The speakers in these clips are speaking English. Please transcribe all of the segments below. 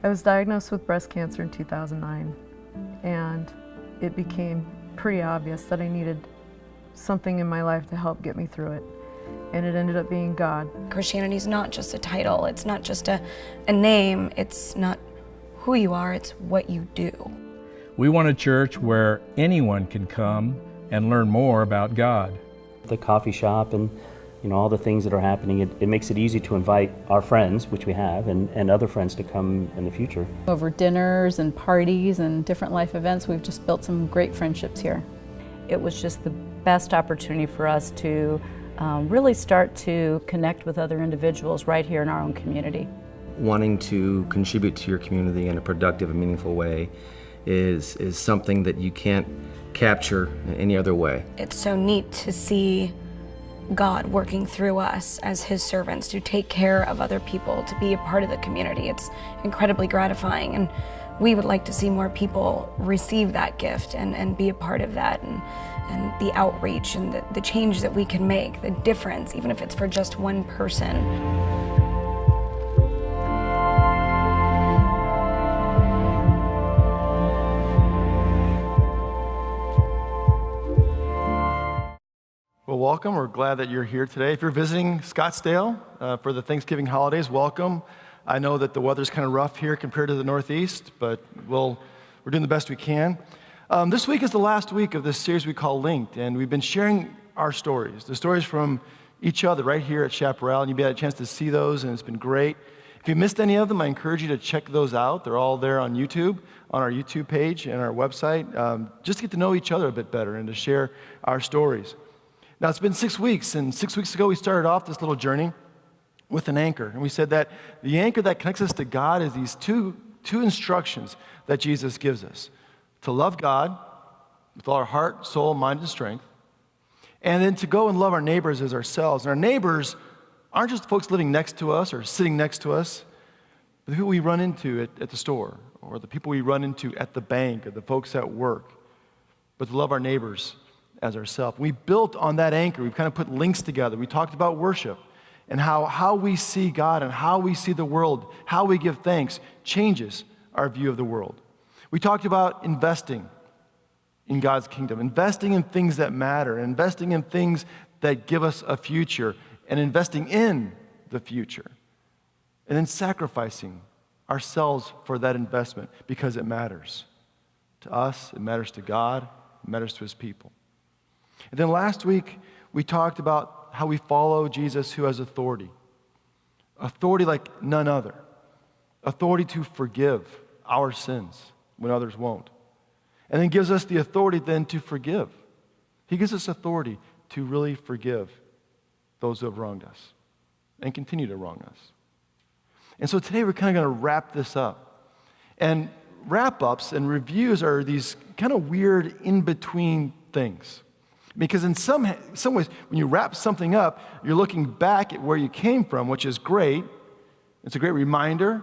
I was diagnosed with breast cancer in 2009, and it became pretty obvious that I needed something in my life to help get me through it. And it ended up being God. Christianity is not just a title, it's not just a name, it's not who you are, it's what you do. We want a church where anyone can come and learn more about God. The coffee shop and all the things that are happening, it makes it easy to invite our friends, which we have, and other friends to come in the future. Over dinners and parties and different life events, we've just built some great friendships here. It was just the best opportunity for us to really start to connect with other individuals right here in our own community. Wanting to contribute to your community in a productive and meaningful way is something that you can't capture in any other way. It's so neat to see God working through us as His servants to take care of other people, to be a part of the community. It's incredibly gratifying, and we would like to see more people receive that gift and be a part of that, and the outreach and the change that we can make, the difference, even if it's for just one person. Well, welcome. We're glad that you're here today. If you're visiting Scottsdale for the Thanksgiving holidays, welcome. I know that the weather's kind of rough here compared to the Northeast, but we're doing the best we can. This week is the last week of this series we call Linked, and we've been sharing our stories, the stories from each other right here at Chaparral, and you've had a chance to see those, and it's been great. If you missed any of them, I encourage you to check those out. They're all there on YouTube, on our YouTube page and our website, just to get to know each other a bit better and to share our stories. Now, it's been 6 weeks, and 6 weeks ago we started off this little journey with an anchor, and we said that the anchor that connects us to God is these two instructions that Jesus gives us: to love God with all our heart, soul, mind, and strength, and then to go and love our neighbors as ourselves. And our neighbors aren't just folks living next to us or sitting next to us, but the people we run into at the store, or the people we run into at the bank, or the folks at work, but to love our neighbors as ourselves. We built on that anchor. We've kind of put links together. We talked about worship and how we see God and how we see the world, how we give thanks changes our view of the world. We talked about investing in God's kingdom, investing in things that matter, investing in things that give us a future, and investing in the future, and then sacrificing ourselves for that investment because it matters to us, it matters to God, it matters to His people. And then last week, we talked about how we follow Jesus, who has authority like none other, authority to forgive our sins when others won't, and then gives us the authority then to forgive. He gives us authority to really forgive those who have wronged us and continue to wrong us. And so today we're kind of going to wrap this up. And wrap-ups and reviews are these kind of weird in-between things. Because in some ways, when you wrap something up, you're looking back at where you came from, which is great. It's a great reminder.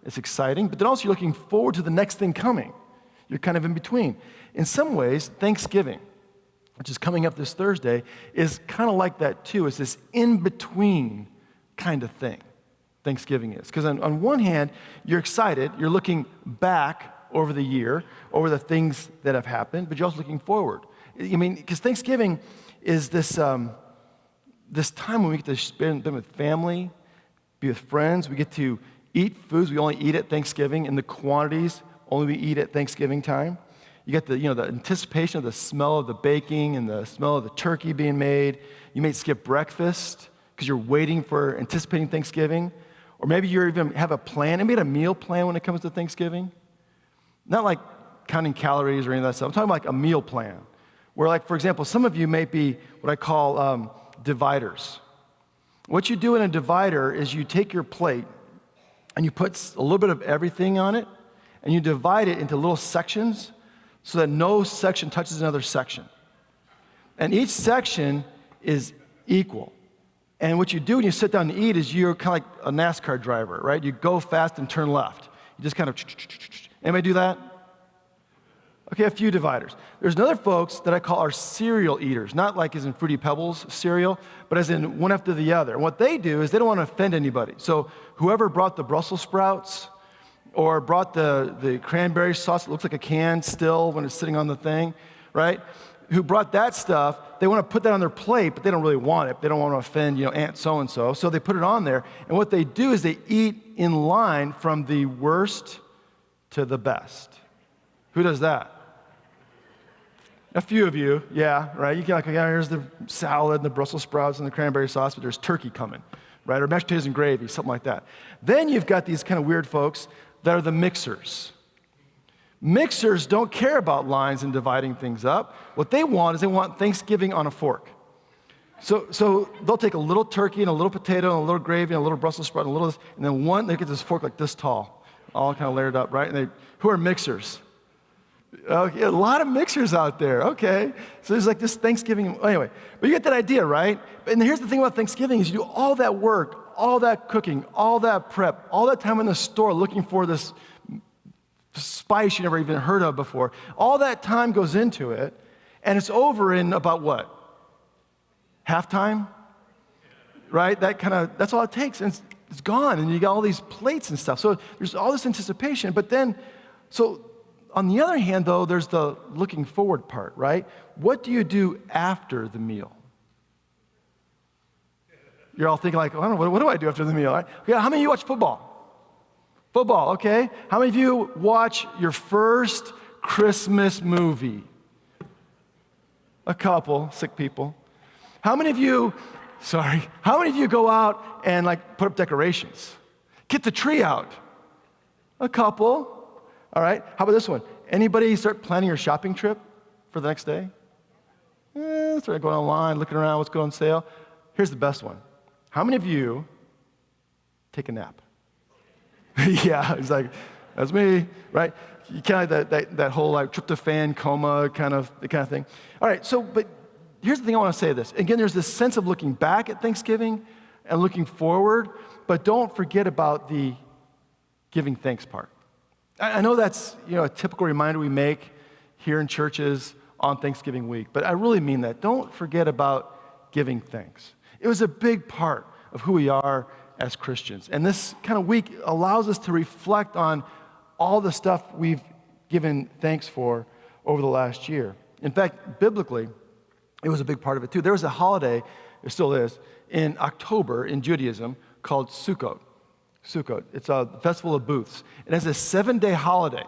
It's exciting. But then also you're looking forward to the next thing coming. You're kind of in between. In some ways, Thanksgiving, which is coming up this Thursday, is kind of like that too. It's this in-between kind of thing, Thanksgiving is. Because on one hand, you're excited. You're looking back over the year, over the things that have happened, but you're also looking forward. I mean, because Thanksgiving is this time when we get to spend with family, be with friends. We get to eat foods we only eat at Thanksgiving in the quantities only we eat at Thanksgiving time. You get the anticipation of the smell of the baking and the smell of the turkey being made. You may skip breakfast because you're waiting for anticipating Thanksgiving. Or maybe you even have a plan. Anybody had a meal plan when it comes to Thanksgiving? Not like counting calories or any of that stuff. I'm talking about like a meal plan. Where, like, for example, some of you may be what I call dividers. What you do in a divider is you take your plate and you put a little bit of everything on it, and you divide it into little sections so that no section touches another section. And each section is equal. And what you do when you sit down to eat is you're kind of like a NASCAR driver, right? You go fast and turn left. You just kind of, anybody do that? Okay, a few dividers. There's other folks that I call our cereal eaters, not like as in Fruity Pebbles cereal, but as in one after the other. And what they do is they don't want to offend anybody. So whoever brought the Brussels sprouts or brought the cranberry sauce. It looks like a can still when it's sitting on the thing, right? Who brought that stuff. They want to put that on their plate, but they don't really want it. They don't want to offend, Aunt so-and-so. So they put it on there. And what they do is they eat in line from the worst to the best. Who does that? A few of you, yeah, right? You can here's the salad and the Brussels sprouts and the cranberry sauce, but there's turkey coming, right? Or mashed potatoes and gravy, something like that. Then you've got these kind of weird folks that are the mixers. Mixers don't care about lines and dividing things up. What they want is they want Thanksgiving on a fork. So they'll take a little turkey and a little potato and a little gravy and a little Brussels sprout and a little this, and then they get this fork like this tall, all kind of layered up, right? And who are mixers? Okay, a lot of mixers out there. Okay, so there's like this Thanksgiving. Anyway, but you get that idea, right? And here's the thing about Thanksgiving is you do all that work, all that cooking, all that prep, all that time in the store looking for this spice you never even heard of before. All that time goes into it, and it's over in about what? Halftime? Right? That's all it takes, and it's gone, and you got all these plates and stuff. So there's all this anticipation, but then, on the other hand, though, there's the looking forward part, right? What do you do after the meal? You're all thinking like, I don't know, what do I do after the meal? Right? Yeah, how many of you watch football? Football, okay. How many of you watch your first Christmas movie? A couple, sick people. How many of you go out and put up decorations? Get the tree out? A couple. All right, how about this one? Anybody start planning your shopping trip for the next day? Start going online, looking around, what's going on sale. Here's the best one. How many of you take a nap? Yeah, it's like, that's me, right? You kind of that whole tryptophan coma kind of thing. All right, but here's the thing I want to say this. Again, there's this sense of looking back at Thanksgiving and looking forward, but don't forget about the giving thanks part. I know that's a typical reminder we make here in churches on Thanksgiving week, but I really mean that. Don't forget about giving thanks. It was a big part of who we are as Christians. And this kind of week allows us to reflect on all the stuff we've given thanks for over the last year. In fact, biblically, it was a big part of it too. There was a holiday, there still is, in October in Judaism called Sukkot. Sukkot. It's a festival of booths. It has a 7-day holiday.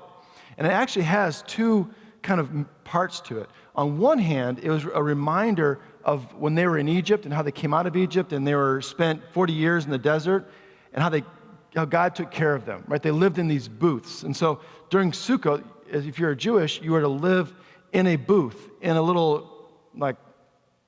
And it actually has two kind of parts to it. On one hand, it was a reminder of when they were in Egypt and how they came out of Egypt and they were spent 40 years in the desert and how God took care of them, right? They lived in these booths. And so during Sukkot, if you're Jewish, you were to live in a booth, in a little,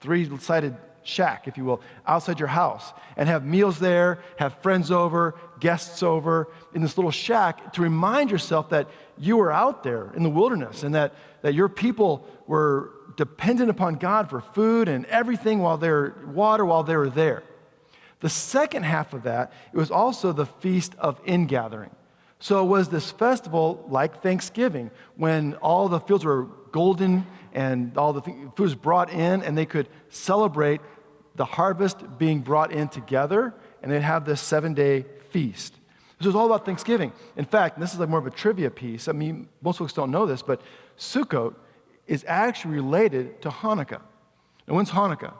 three-sided shack, if you will, outside your house, and have meals there, have friends over, guests over, in this little shack to remind yourself that you were out there in the wilderness and that your people were dependent upon God for food and everything while they were there. The second half of that, it was also the Feast of Ingathering. So it was this festival like Thanksgiving when all the fields were golden and all the food was brought in and they could celebrate the harvest being brought in together, and they'd have this 7-day feast. This was all about Thanksgiving. In fact, and this is more of a trivia piece. I mean, most folks don't know this, but Sukkot is actually related to Hanukkah. And when's Hanukkah?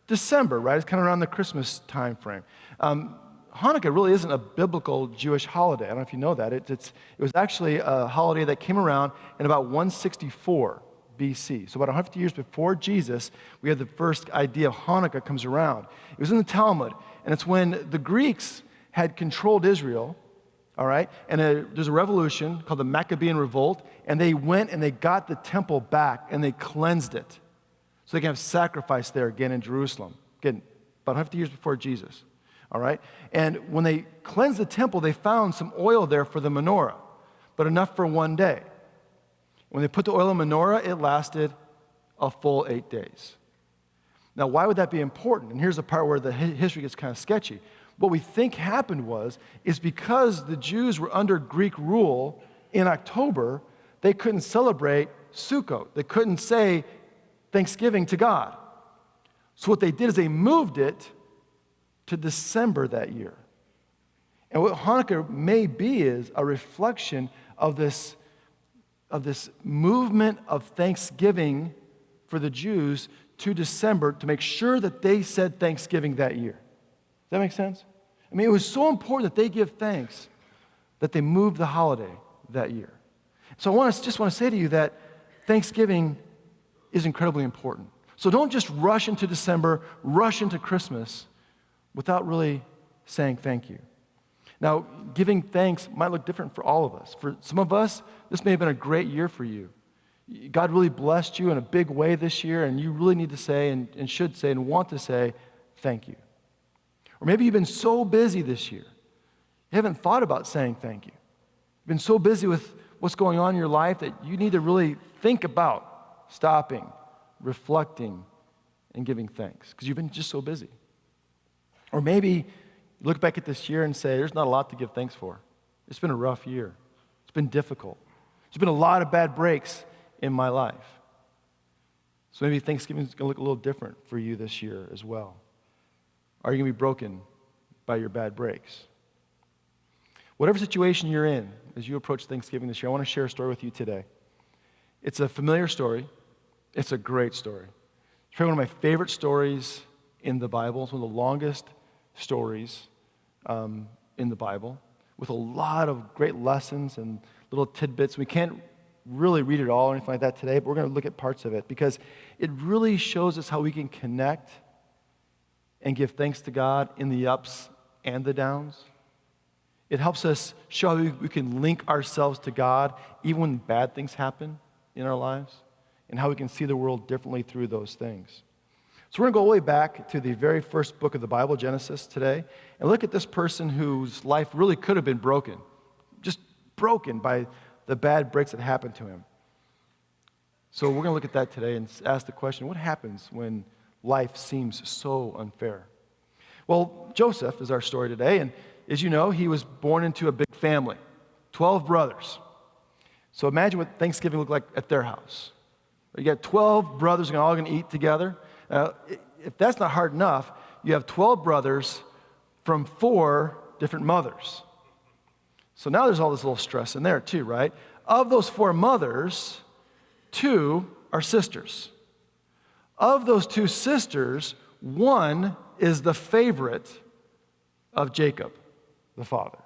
December, right? It's kind of around the Christmas time frame. Hanukkah really isn't a biblical Jewish holiday. I don't know if you know that. It was actually a holiday that came around in about 164 BC. So about 150 years before Jesus, we had the first idea of Hanukkah comes around. It was in the Talmud, and it's when the Greeks had controlled Israel, all right? And there's a revolution called the Maccabean Revolt, and they went and they got the temple back, and they cleansed it. So they can have sacrifice there again in Jerusalem. Again, about 150 years before Jesus, all right? And when they cleansed the temple, they found some oil there for the menorah, but enough for one day. When they put the oil in the menorah, it lasted a full 8 days. Now, why would that be important? And here's the part where the history gets kind of sketchy. What we think happened is because the Jews were under Greek rule in October, they couldn't celebrate Sukkot. They couldn't say Thanksgiving to God. So what they did is they moved it to December that year. And what Hanukkah may be is a reflection of this movement of thanksgiving for the Jews to December to make sure that they said Thanksgiving that year. Does that make sense? I mean, it was so important that they give thanks that they moved the holiday that year. So I just want to say to you that Thanksgiving is incredibly important. So don't just rush into December, rush into Christmas without really saying thank you. Now, giving thanks might look different for all of us. For some of us, this may have been a great year for you. God really blessed you in a big way this year, and you really need to say and should say and want to say thank you. Or maybe you've been so busy this year, you haven't thought about saying thank you. You've been so busy with what's going on in your life that you need to really think about stopping, reflecting, and giving thanks because you've been just so busy. Or maybe you look back at this year and say, there's not a lot to give thanks for. It's been a rough year. It's been difficult. There's been a lot of bad breaks in my life. So maybe Thanksgiving is going to look a little different for you this year as well. Are you going to be broken by your bad breaks? Whatever situation you're in as you approach Thanksgiving this year, I want to share a story with you today. It's a familiar story. It's a great story. It's probably one of my favorite stories in the Bible. It's one of the longest stories in the Bible with a lot of great lessons and little tidbits. We can't really read it all or anything like that today, but we're going to look at parts of it because it really shows us how we can connect and give thanks to God in the ups and the downs. It helps us show how we can link ourselves to God even when bad things happen in our lives and how we can see the world differently through those things. So we're going to go all the way back to the very first book of the Bible, Genesis, today, and look at this person whose life really could have been broken, just broken by the bad breaks that happened to him. So we're going to look at that today and ask the question, what happens when life seems so unfair? Well, Joseph is our story today, and as you know, he was born into a big family, 12 brothers. So imagine what Thanksgiving looked like at their house. You got 12 brothers all going to eat together. If that's not hard enough, you have 12 brothers from 4 different mothers. So now there's all this little stress in there too, right? Of those 4 mothers, 2 are sisters. Of those 2 sisters, 1 is the favorite of Jacob, the father.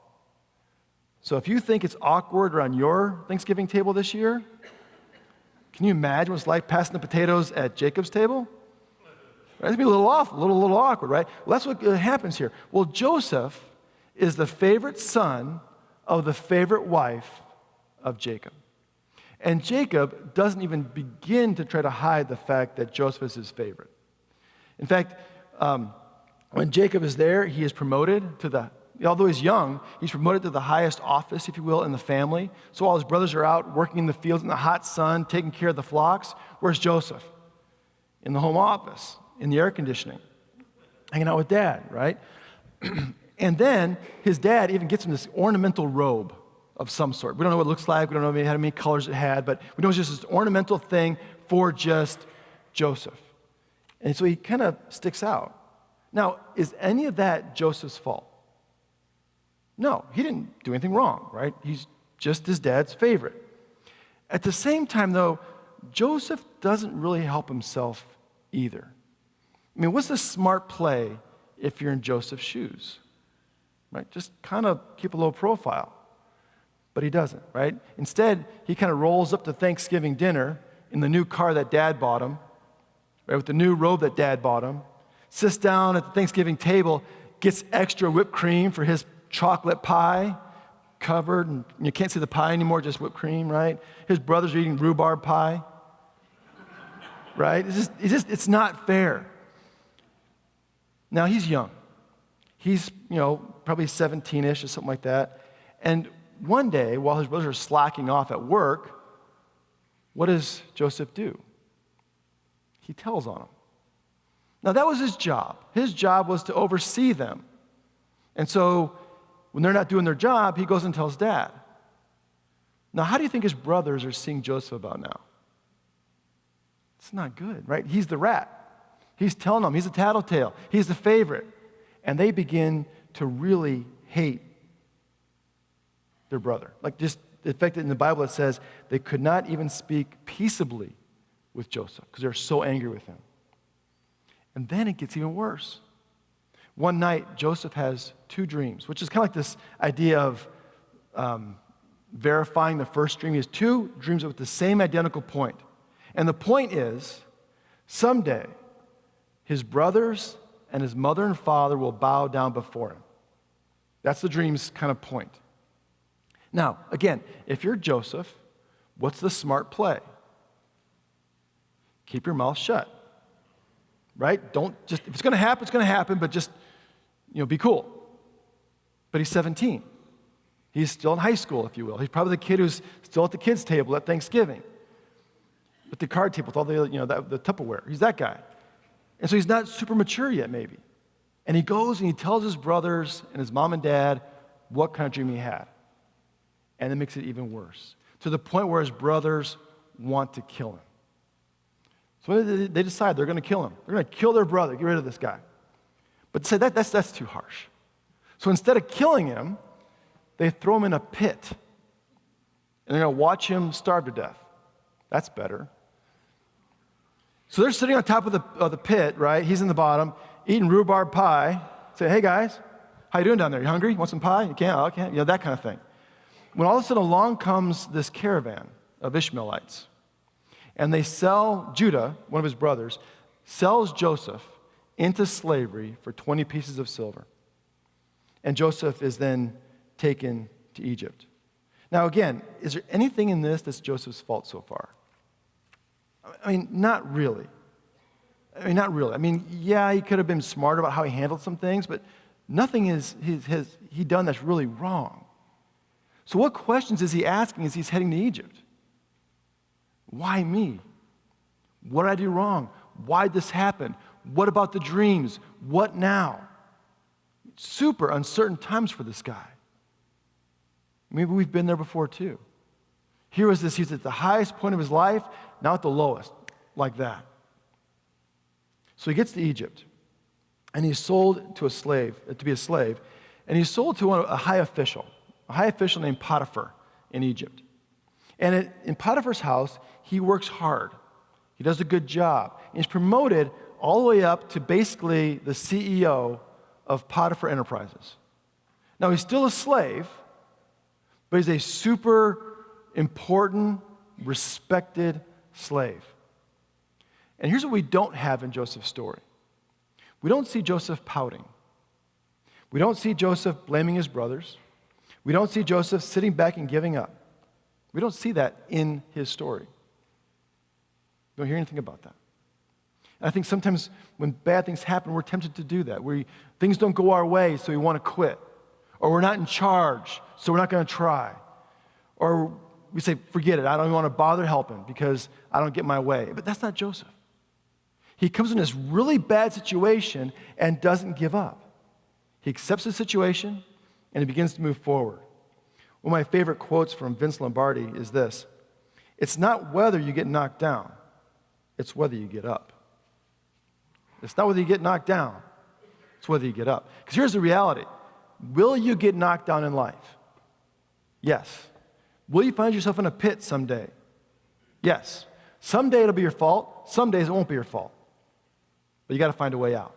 So if you think it's awkward around your Thanksgiving table this year, can you imagine what it's like passing the potatoes at Jacob's table? Right? It'd be a little off, a little awkward, right? Well, that's what happens here. Well, Joseph is the favorite son of the favorite wife of Jacob. And Jacob doesn't even begin to try to hide the fact that Joseph is his favorite. In fact, when Jacob is there, he is promoted to although he's young, he's promoted to the highest office, if you will, in the family. So while his brothers are out working in the fields in the hot sun, taking care of the flocks, where's Joseph? In the home office, in the air conditioning, hanging out with dad, right? And then his dad even gets him this ornamental robe of some sort. We don't know what it looks like. We don't know how many colors it had, but we know it's just this ornamental thing for just Joseph. And so he kind of sticks out. Now, is any of that Joseph's fault? No, he didn't do anything wrong, right? He's just his dad's favorite. At the same time, though, Joseph doesn't really help himself either. I mean, what's the smart play if you're in Joseph's shoes? Right? Just kind of keep a low profile. But he doesn't, right? Instead, he kind of rolls up to Thanksgiving dinner in the new car that dad bought him, right, with the new robe that dad bought him, sits down at the Thanksgiving table, gets extra whipped cream for his chocolate pie, covered, and you can't see the pie anymore, just whipped cream, right? His brothers are eating rhubarb pie, right? It's not fair. Now, he's young. He's, probably 17-ish or something like that. And one day, while his brothers are slacking off at work, what does Joseph do? He tells on them. Now, that was his job. His job was to oversee them. And so, when they're not doing their job, he goes and tells dad. Now, how do you think his brothers are seeing Joseph about now? It's not good, right? He's the rat. He's telling them. He's a tattletale. He's the favorite. And they begin to really hate their brother. Like just the fact that in the Bible it says they could not even speak peaceably with Joseph because they're so angry with him. And then it gets even worse. One night, Joseph has 2 dreams, which is kind of like this idea of verifying the first dream. He has 2 dreams with the same identical point. And the point is, someday, his brothers and his mother and father will bow down before him. That's the dream's kind of point. Now, again, if you're Joseph, what's the smart play? Keep your mouth shut, right? Don't just, if it's going to happen, it's going to happen, but just, be cool. But he's 17. He's still in high school, if you will. He's probably the kid who's still at the kids' table at Thanksgiving, at the card table with all the, the Tupperware. He's that guy. And so he's not super mature yet, maybe. And he goes and he tells his brothers and his mom and dad what kind of dream he had. And it makes it even worse, to the point where his brothers want to kill him. So they decide they're going to kill him. They're going to kill their brother, get rid of this guy. But say that's too harsh. So instead of killing him, they throw him in a pit. And they're going to watch him starve to death. That's better. So they're sitting on top of the pit, right? He's in the bottom, eating rhubarb pie. Say, hey guys, how you doing down there? You hungry? You want some pie? You can't? Okay. That kind of thing. When all of a sudden along comes this caravan of Ishmaelites, and they sell, Judah, one of his brothers, sells Joseph into slavery for 20 pieces of silver. And Joseph is then taken to Egypt. Now again, is there anything in this that's Joseph's fault so far? I mean, not really. Not really. Yeah, he could have been smart about how he handled some things, but nothing has he done that's really wrong. So what questions is he asking as he's heading to Egypt? Why me? What did I do wrong? Why did this happen? What about the dreams? What now? Super uncertain times for this guy. Maybe we've been there before too. Here was this, he's at the highest point of his life, now at the lowest, like that. So he gets to Egypt, and he's sold to be a slave, and he's sold to a high official named Potiphar in Egypt. And in Potiphar's house, he works hard. He does a good job. And he's promoted all the way up to basically the CEO of Potiphar Enterprises. Now, he's still a slave, but he's a super important, respected slave. And here's what we don't have in Joseph's story. We don't see Joseph pouting. We don't see Joseph blaming his brothers. We don't see Joseph sitting back and giving up. We don't see that in his story. We don't hear anything about that. And I think sometimes when bad things happen, we're tempted to do that. Things don't go our way, so we want to quit. Or we're not in charge, so we're not going to try. Or we say, forget it, I don't even want to bother helping because I don't get my way. But that's not Joseph. He comes in this really bad situation and doesn't give up. He accepts the situation and he begins to move forward. One of my favorite quotes from Vince Lombardi is this: it's not whether you get knocked down, it's whether you get up. It's not whether you get knocked down, it's whether you get up. Because here's the reality. Will you get knocked down in life? Yes. Will you find yourself in a pit someday? Yes. Someday it'll be your fault. Some days it won't be your fault. But you got to find a way out.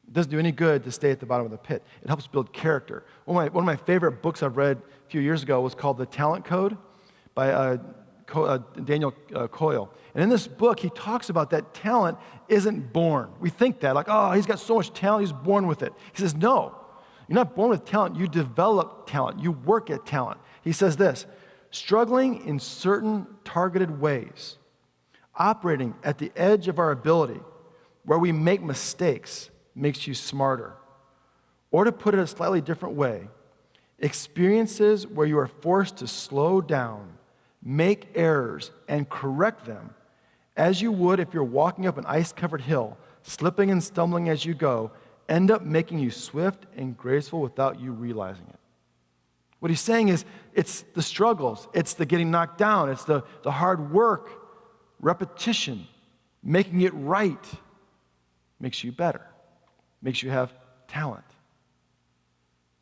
It doesn't do any good to stay at the bottom of the pit. It helps build character. One of my favorite books I've read a few years ago was called The Talent Code by Daniel Coyle. And in this book, he talks about that talent isn't born. We think that, like, oh, he's got so much talent, he's born with it. He says, no, you're not born with talent. You develop talent. You work at talent. He says this: struggling in certain targeted ways, operating at the edge of our ability, where we make mistakes, makes you smarter. Or to put it a slightly different way, experiences where you are forced to slow down, make errors, and correct them, as you would if you're walking up an ice-covered hill, slipping and stumbling as you go, end up making you swift and graceful without you realizing it. What he's saying is, it's the struggles, it's the getting knocked down, it's the hard work, repetition, making it right, makes you better, makes you have talent.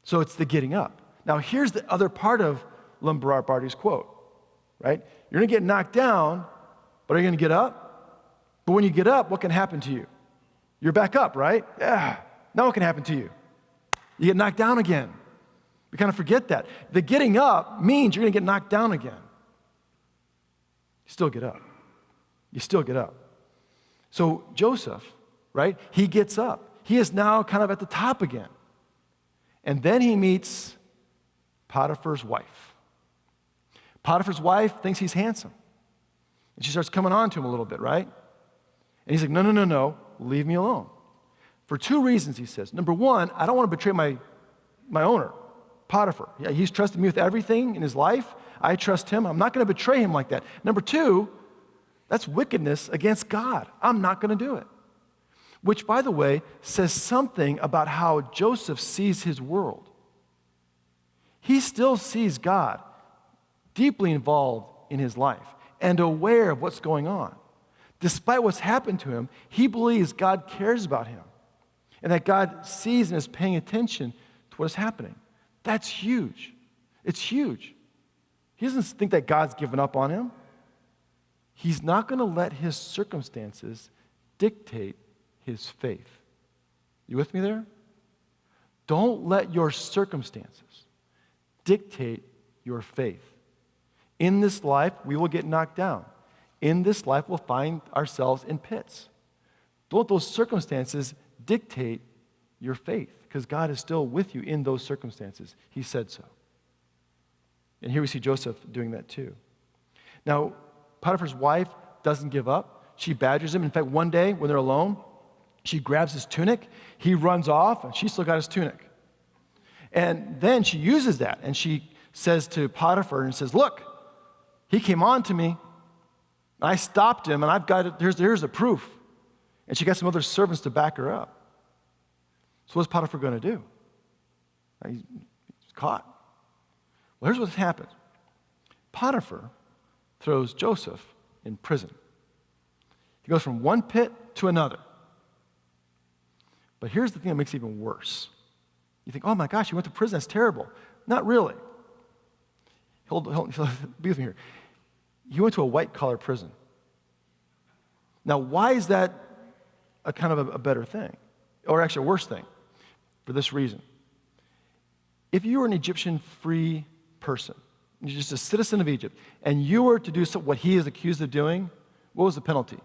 So it's the getting up. Now, here's the other part of Lombardi's quote, right? You're going to get knocked down, but are you going to get up? But when you get up, what can happen to you? You're back up, right? Yeah. Now what can happen to you? You get knocked down again. We kind of forget that. The getting up means you're going to get knocked down again. You still get up. You still get up. So Joseph, right, he gets up. He is now kind of at the top again. And then he meets Potiphar's wife. Potiphar's wife thinks he's handsome. And she starts coming on to him a little bit, right? And he's like, no, leave me alone. For two reasons, he says. Number one, I don't want to betray my owner, Potiphar. Yeah, he's trusted me with everything in his life. I trust him. I'm not going to betray him like that. Number two, that's wickedness against God. I'm not going to do it. Which, by the way, says something about how Joseph sees his world. He still sees God deeply involved in his life and aware of what's going on. Despite what's happened to him, he believes God cares about him and that God sees and is paying attention to what is happening. That's huge. It's huge. He doesn't think that God's given up on him. He's not going to let his circumstances dictate his faith. You with me there? Don't let your circumstances dictate your faith. In this life, we will get knocked down. In this life, we'll find ourselves in pits. Don't let those circumstances dictate your faith, because God is still with you in those circumstances. He said so. And here we see Joseph doing that too. Now, Potiphar's wife doesn't give up. She badgers him. In fact, one day when they're alone, she grabs his tunic. He runs off, and she's still got his tunic. And then she uses that, and she says to Potiphar, and says, look, he came on to me. I stopped him, and I've got it. Here's the proof. And she got some other servants to back her up. So what's Potiphar going to do? He's caught. Well, here's what happens. Potiphar throws Joseph in prison. He goes from one pit to another. But here's the thing that makes it even worse. You think, oh my gosh, he went to prison, that's terrible. Not really. Hold, be with me here. He went to a white-collar prison. Now, why is that a kind of a better thing? Or actually a worse thing? For this reason. If you were an Egyptian free person, you're just a citizen of Egypt, and you were to do what he is accused of doing, what was the penalty?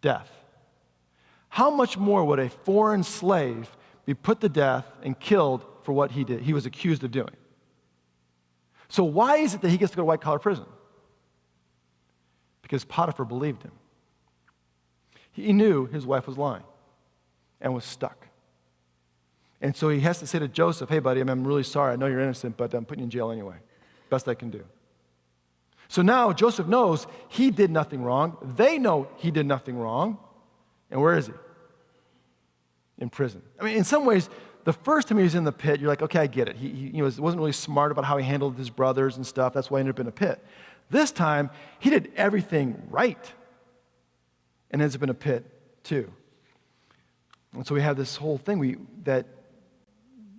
Death. How much more would a foreign slave be put to death and killed for what he was accused of doing? So why is it that he gets to go to white-collar prison? Because Potiphar believed him. He knew his wife was lying and was stuck. And so he has to say to Joseph, hey, buddy, I'm really sorry. I know you're innocent, but I'm putting you in jail anyway. Best I can do. So now Joseph knows he did nothing wrong. They know he did nothing wrong. And where is he? In prison. I mean, in some ways, the first time he was in the pit, you're like, okay, I get it. He wasn't really smart about how he handled his brothers and stuff. That's why he ended up in a pit. This time, he did everything right and ends up in a pit too. And so we have this whole thing that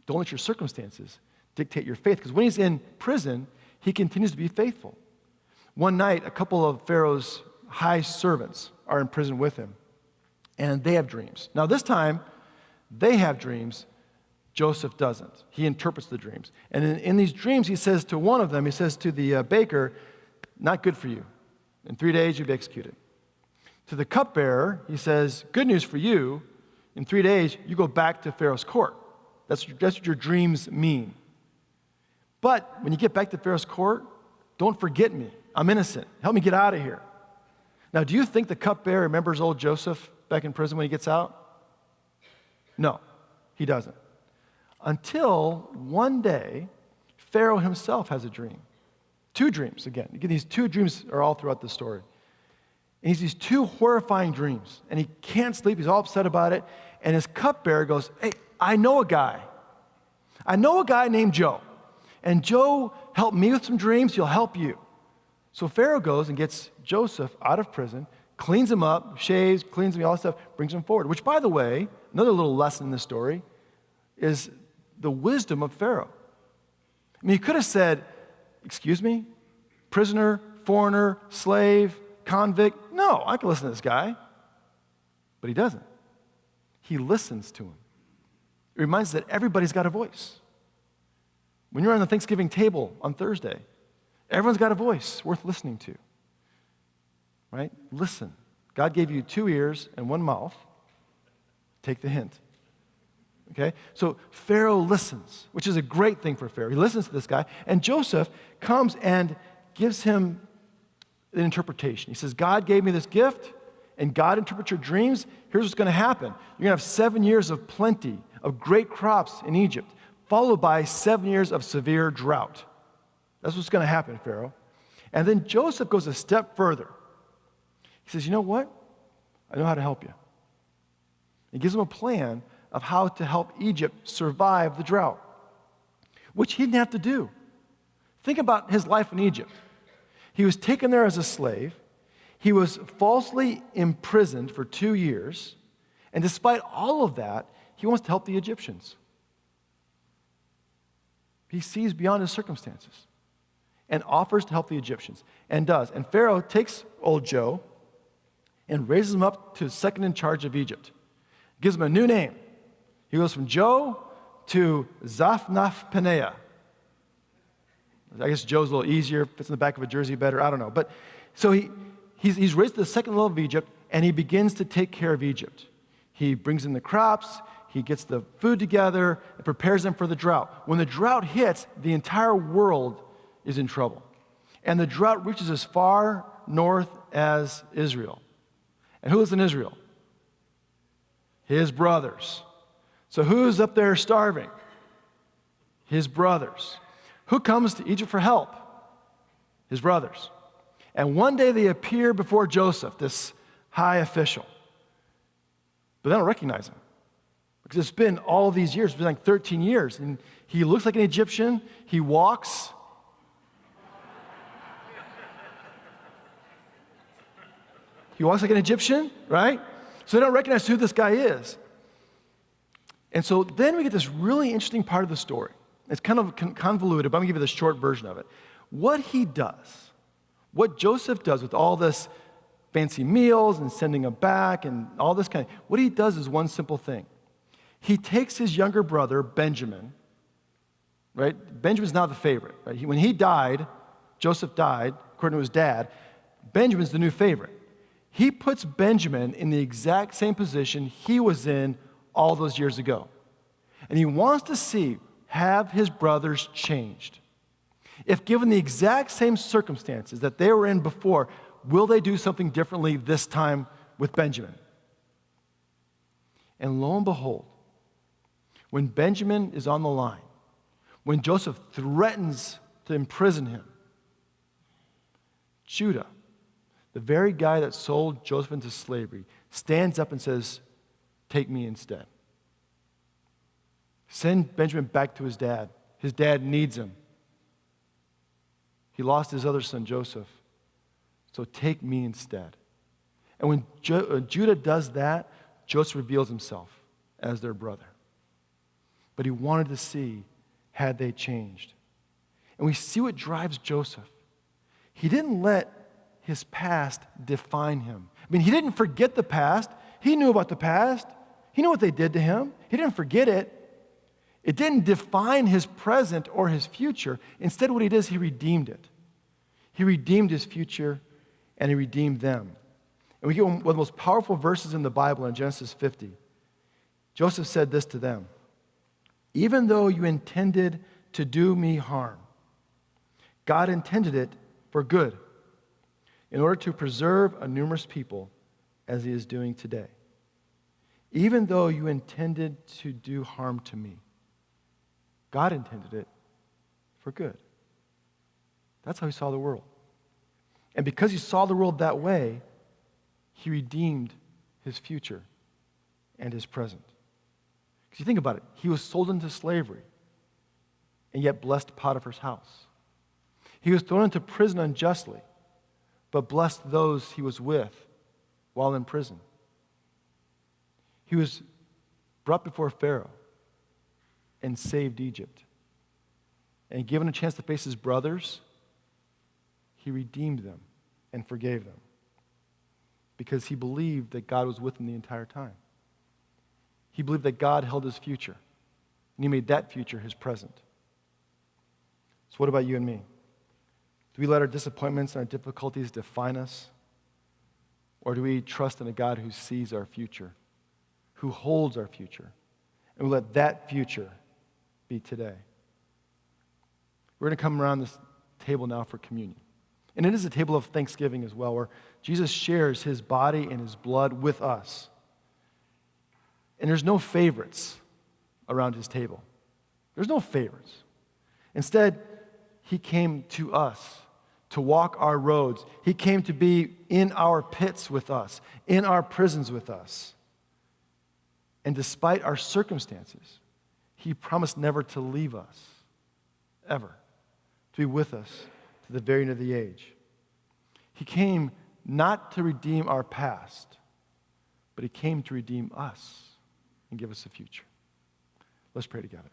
don't let your circumstances dictate your faith. Because when he's in prison, he continues to be faithful. One night, a couple of Pharaoh's high servants are in prison with him, and they have dreams. Now this time, they have dreams. Joseph doesn't. He interprets the dreams. And in these dreams, he says to one of them, he says to the baker, not good for you. In 3 days, you'll be executed. To the cupbearer, he says, good news for you. In 3 days, you go back to Pharaoh's court. That's what your dreams mean. But when you get back to Pharaoh's court, don't forget me. I'm innocent. Help me get out of here. Now, do you think the cupbearer remembers old Joseph back in prison when he gets out? No, he doesn't. Until one day, Pharaoh himself has a dream. 2 dreams, again. These 2 dreams are all throughout the story. And he's these 2 horrifying dreams, and he can't sleep. He's all upset about it. And his cupbearer goes, hey, I know a guy. I know a guy named Joe. And Joe helped me with some dreams. He'll help you. So Pharaoh goes and gets Joseph out of prison, cleans him up, shaves, cleans him, all that stuff, brings him forward. Which, by the way, another little lesson in this story is the wisdom of Pharaoh. I mean, he could have said, excuse me, prisoner, foreigner, slave, convict. No, I can listen to this guy. But he doesn't. He listens to him. It reminds us that everybody's got a voice. When you're on the Thanksgiving table on Thursday, everyone's got a voice worth listening to. Right? Listen. God gave you 2 ears and 1 mouth. Take the hint. Okay? So Pharaoh listens, which is a great thing for Pharaoh. He listens to this guy, and Joseph comes and gives him an interpretation. He says, God gave me this gift, and God interprets your dreams. Here's what's going to happen. You're going to have 7 years of plenty, of great crops in Egypt, followed by 7 years of severe drought. That's what's going to happen, Pharaoh. And then Joseph goes a step further. He says, you know what? I know how to help you. He gives him a plan of how to help Egypt survive the drought, which he didn't have to do. Think about his life in Egypt. He was taken there as a slave. He was falsely imprisoned for 2 years. And despite all of that, he wants to help the Egyptians. He sees beyond his circumstances and offers to help the Egyptians, and does. And Pharaoh takes old Joe and raises him up to second in charge of Egypt. Gives him a new name. He goes from Joe to Zaphnath-Paneah. I guess Joe's a little easier, fits in the back of a jersey better, I don't know. But so he's raised to the second level of Egypt, and he begins to take care of Egypt. He brings in the crops, he gets the food together, and prepares them for the drought. When the drought hits, the entire world is in trouble. And the drought reaches as far north as Israel. And who lives in Israel? His brothers. So who's up there starving? His brothers. Who comes to Egypt for help? His brothers. And one day they appear before Joseph, this high official. But they don't recognize him. Because it's been all these years, it's been like 13 years. And he looks like an Egyptian. He walks. He walks like an Egyptian, right? So they don't recognize who this guy is. And so then we get this really interesting part of the story. It's kind of convoluted, but I'm going to give you the short version of it. What he does, what Joseph does with all this fancy meals and sending them back and all this kind of, what he does is one simple thing. He takes his younger brother, Benjamin, right? Benjamin's now the favorite, right? When he died, Joseph died, according to his dad, Benjamin's the new favorite. He puts Benjamin in the exact same position he was in all those years ago. And he wants to see, have his brothers changed? If given the exact same circumstances that they were in before, will they do something differently this time with Benjamin? And lo and behold, when Benjamin is on the line, when Joseph threatens to imprison him, Judah, the very guy that sold Joseph into slavery, stands up and says, take me instead. Send Benjamin back to his dad. His dad needs him. He lost his other son, Joseph. So take me instead. And when Judah does that, Joseph reveals himself as their brother. But he wanted to see, had they changed? And we see what drives Joseph. He didn't let his past define him. I mean, he didn't forget the past. He knew about the past. He knew what they did to him. He didn't forget it. It didn't define his present or his future. Instead, what he did is he redeemed it. He redeemed his future, and he redeemed them. And we get one of the most powerful verses in the Bible in Genesis 50. Joseph said this to them: even though you intended to do me harm, God intended it for good, in order to preserve a numerous people as he is doing today. Even though you intended to do harm to me, God intended it for good. That's how he saw the world. And because he saw the world that way, he redeemed his future and his present. Because you think about it, he was sold into slavery and yet blessed Potiphar's house. He was thrown into prison unjustly, but blessed those he was with while in prison. He was brought before Pharaoh and saved Egypt. and given a chance to face his brothers, he redeemed them and forgave them because he believed that God was with him the entire time. He believed that God held his future, and he made that future his present. So what about you and me? Do we let our disappointments and our difficulties define us? Or do we trust in a God who sees our future, who holds our future, and we let that future be today? We're going to come around this table now for communion. And it is a table of thanksgiving as well, where Jesus shares his body and his blood with us. And there's no favorites around his table. There's no favorites. Instead, he came to us to walk our roads. He came to be in our pits with us, in our prisons with us. And despite our circumstances, he promised never to leave us, ever, to be with us to the very end of the age. He came not to redeem our past, but he came to redeem us and give us a future. Let's pray together.